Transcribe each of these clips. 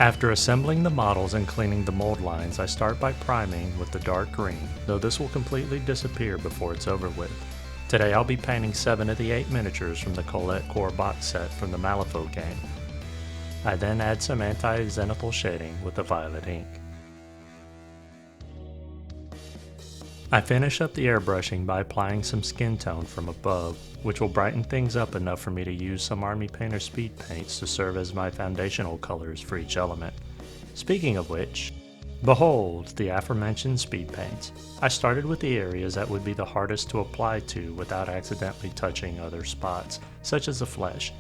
After assembling the models and cleaning the mold lines, I start by priming with the dark green, though this will completely disappear before it's over with. Today I'll be painting 7 of the 8 miniatures from the Colette Core Box set from the Malifaux game. I then add some anti-zenithal shading with the violet ink. I finish up the airbrushing by applying some skin tone from above, which will brighten things up enough for me to use some Army Painter speed paints to serve as my foundational colors for each element. Speaking of which, behold the aforementioned speed paints. I started with the areas that would be the hardest to apply to without accidentally touching other spots, such as the flesh.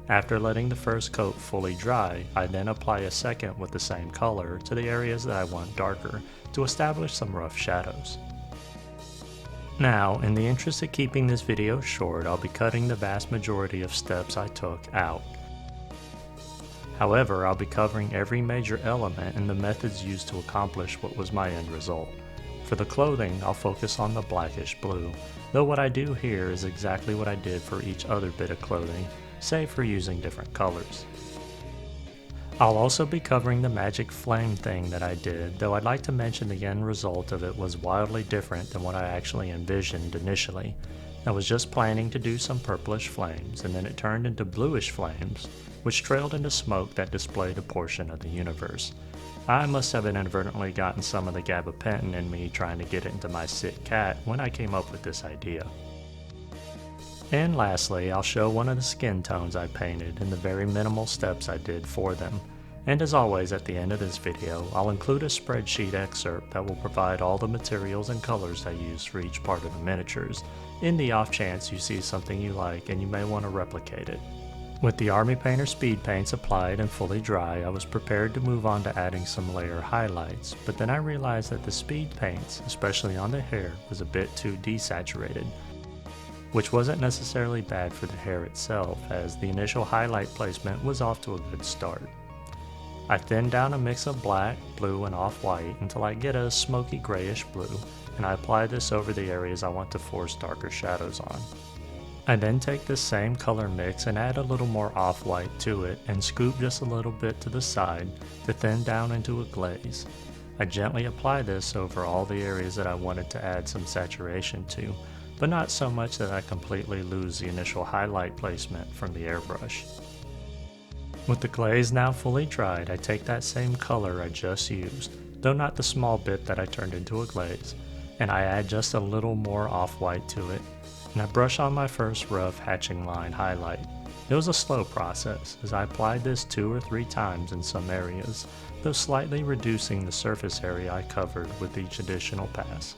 After letting the first coat fully dry, I then apply a second with the same color to the areas that I want darker to establish some rough shadows. Now, in the interest of keeping this video short, I'll be cutting the vast majority of steps I took out. However, I'll be covering every major element and the methods used to accomplish what was my end result. For the clothing, I'll focus on the blackish blue, though what I do here is exactly what I did for each other bit of clothing, save for using different colors. I'll also be covering the magic flame thing that I did, though I'd like to mention the end result of it was wildly different than what I actually envisioned initially. I was just planning to do some purplish flames, and then it turned into bluish flames, which trailed into smoke that displayed a portion of the universe. I must have inadvertently gotten some of the gabapentin in me trying to get it into my sick cat when I came up with this idea. And lastly, I'll show one of the skin tones I painted and the very minimal steps I did for them. And as always, at the end of this video, I'll include a spreadsheet excerpt that will provide all the materials and colors I used for each part of the miniatures, in the off chance you see something you like and you may want to replicate it. With the Army Painter speed paints applied and fully dry, I was prepared to move on to adding some layer highlights, but then I realized that the speed paints, especially on the hair, was a bit too desaturated, which wasn't necessarily bad for the hair itself, as the initial highlight placement was off to a good start. I thinned down a mix of black, blue, and off-white until I get a smoky grayish blue, and I apply this over the areas I want to force darker shadows on. I then take this same color mix and add a little more off-white to it and scoop just a little bit to the side to thin down into a glaze. I gently apply this over all the areas that I wanted to add some saturation to, but not so much that I completely lose the initial highlight placement from the airbrush. With the glaze now fully dried, I take that same color I just used, though not the small bit that I turned into a glaze, and I add just a little more off-white to it, and I brush on my first rough hatching line highlight. It was a slow process, as I applied this 2 or 3 times in some areas, though slightly reducing the surface area I covered with each additional pass.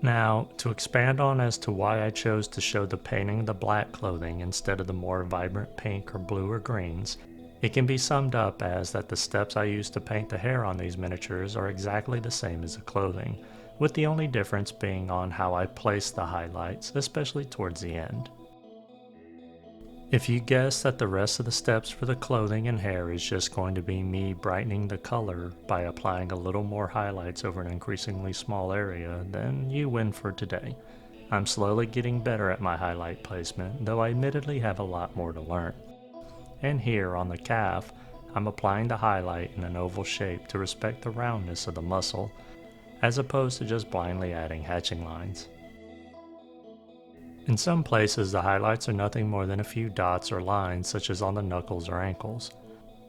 Now, to expand on as to why I chose to show the painting of the black clothing instead of the more vibrant pink or blue or greens, it can be summed up as that the steps I used to paint the hair on these miniatures are exactly the same as the clothing, with the only difference being on how I place the highlights, especially towards the end. If you guess that the rest of the steps for the clothing and hair is just going to be me brightening the color by applying a little more highlights over an increasingly small area, then you win for today. I'm slowly getting better at my highlight placement, though I admittedly have a lot more to learn. And here on the calf, I'm applying the highlight in an oval shape to respect the roundness of the muscle, as opposed to just blindly adding hatching lines. In some places, the highlights are nothing more than a few dots or lines, such as on the knuckles or ankles.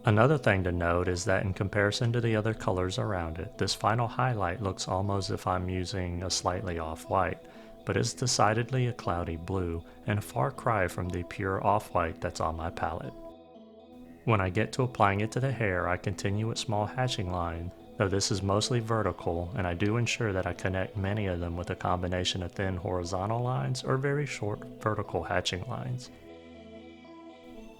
Another thing to note is that in comparison to the other colors around it, this final highlight looks almost as if I'm using a slightly off-white, but it's decidedly a cloudy blue, and a far cry from the pure off-white that's on my palette. When I get to applying it to the hair, I continue with small hatching lines, though this is mostly vertical, and I do ensure that I connect many of them with a combination of thin horizontal lines or very short vertical hatching lines.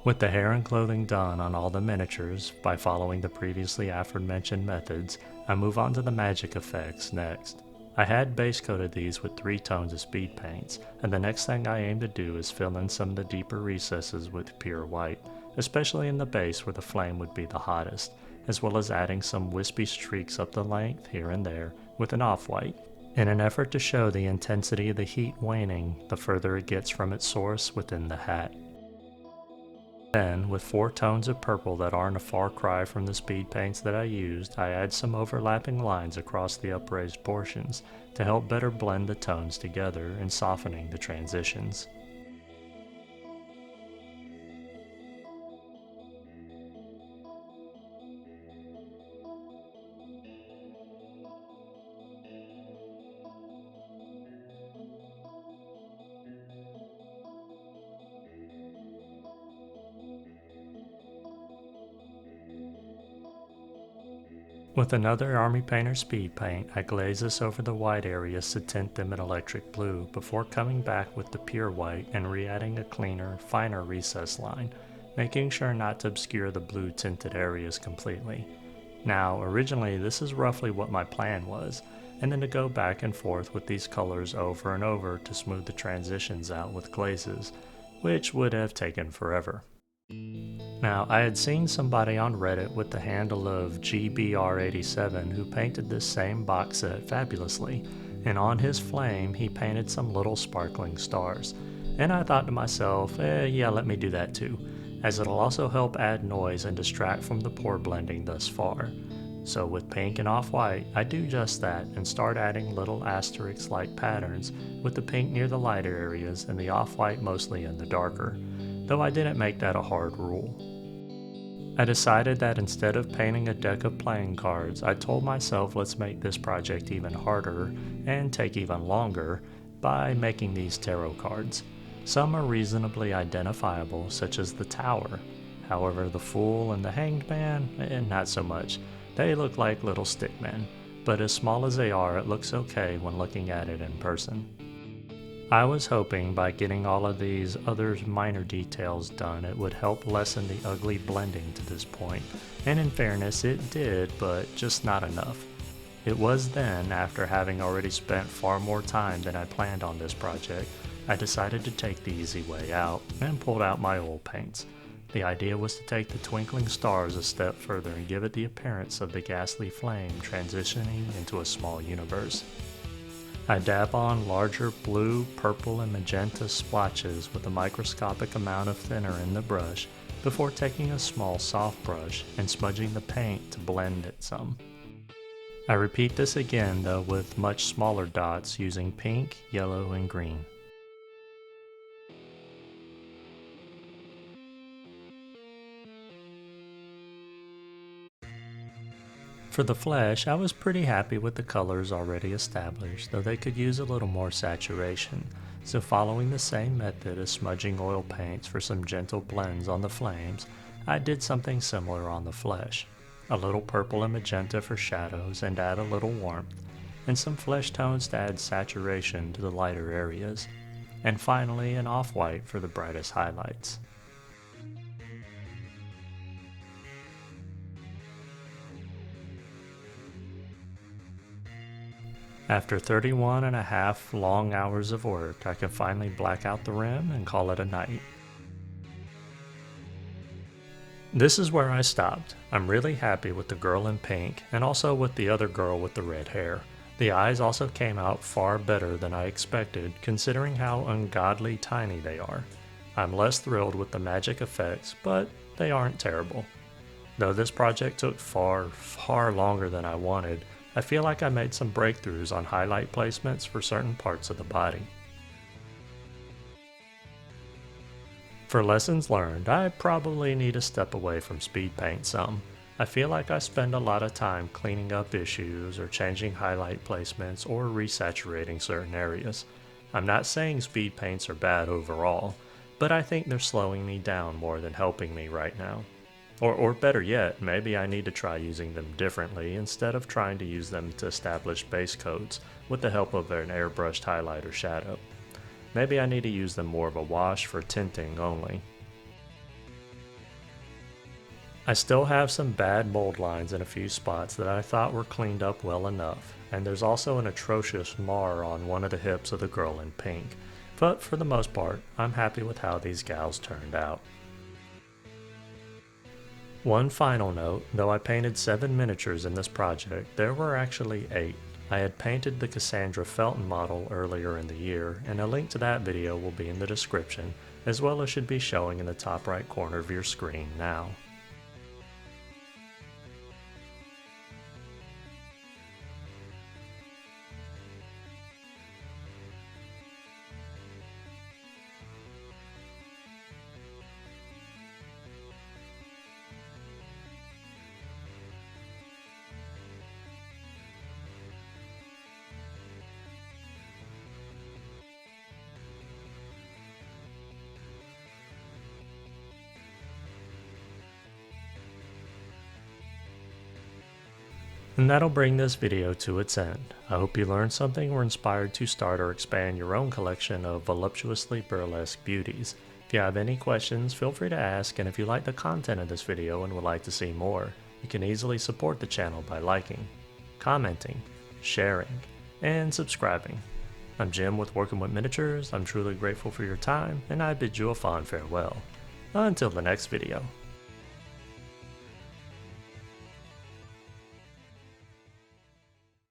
With the hair and clothing done on all the miniatures, by following the previously aforementioned methods, I move on to the magic effects next. I had base coated these with 3 tones of speed paints, and the next thing I aim to do is fill in some of the deeper recesses with pure white, especially in the base where the flame would be the hottest, as well as adding some wispy streaks up the length here and there with an off-white, in an effort to show the intensity of the heat waning the further it gets from its source within the hat. Then, with 4 tones of purple that aren't a far cry from the speed paints that I used, I add some overlapping lines across the upraised portions to help better blend the tones together and softening the transitions. With another Army Painter speed paint, I glaze this over the white areas to tint them in electric blue before coming back with the pure white and re-adding a cleaner, finer recess line, making sure not to obscure the blue tinted areas completely. Now, originally this is roughly what my plan was, and then to go back and forth with these colors over and over to smooth the transitions out with glazes, which would have taken forever. Now, I had seen somebody on Reddit with the handle of GBR87 who painted this same box set fabulously, and on his flame he painted some little sparkling stars. And I thought to myself, yeah, let me do that too, as it'll also help add noise and distract from the poor blending thus far. So with pink and off-white, I do just that and start adding little asterisk-like patterns with the pink near the lighter areas and the off-white mostly in the darker, though I didn't make that a hard rule. I decided that instead of painting a deck of playing cards, I told myself let's make this project even harder and take even longer by making these tarot cards. Some are reasonably identifiable, such as the Tower. However, the Fool and the Hanged Man, not so much. They look like little stickmen, but as small as they are, it looks okay when looking at it in person. I was hoping by getting all of these other minor details done it would help lessen the ugly blending to this point, and in fairness it did, but just not enough. It was then, after having already spent far more time than I planned on this project, I decided to take the easy way out and pulled out my oil paints. The idea was to take the twinkling stars a step further and give it the appearance of the ghastly flame transitioning into a small universe. I dab on larger blue, purple, and magenta splotches with a microscopic amount of thinner in the brush before taking a small soft brush and smudging the paint to blend it some. I repeat this again though with much smaller dots using pink, yellow, and green. For the flesh, I was pretty happy with the colors already established, though they could use a little more saturation, so following the same method as smudging oil paints for some gentle blends on the flames, I did something similar on the flesh. A little purple and magenta for shadows and add a little warmth, and some flesh tones to add saturation to the lighter areas, and finally an off-white for the brightest highlights. After 31.5 long hours of work, I can finally black out the rim and call it a night. This is where I stopped. I'm really happy with the girl in pink and also with the other girl with the red hair. The eyes also came out far better than I expected considering how ungodly tiny they are. I'm less thrilled with the magic effects, but they aren't terrible. Though this project took far longer than I wanted, I feel like I made some breakthroughs on highlight placements for certain parts of the body. For lessons learned, I probably need to step away from speed paint some. I feel like I spend a lot of time cleaning up issues or changing highlight placements or resaturating certain areas. I'm not saying speed paints are bad overall, but I think they're slowing me down more than helping me right now. Or better yet, maybe I need to try using them differently instead of trying to use them to establish base coats with the help of an airbrushed highlight or shadow. Maybe I need to use them more of a wash for tinting only. I still have some bad mold lines in a few spots that I thought were cleaned up well enough, and there's also an atrocious mar on one of the hips of the girl in pink, but for the most part, I'm happy with how these gals turned out. One final note, though I painted 7 miniatures in this project, there were actually 8. I had painted the Cassandra Felton model earlier in the year, and a link to that video will be in the description, as well as should be showing in the top right corner of your screen now. And that'll bring this video to its end. I hope you learned something or inspired to start or expand your own collection of voluptuously burlesque beauties. If you have any questions, feel free to ask, and if you like the content of this video and would like to see more, you can easily support the channel by liking, commenting, sharing, and subscribing. I'm Jim with Working with Miniatures. I'm truly grateful for your time, and I bid you a fond farewell. Until the next video.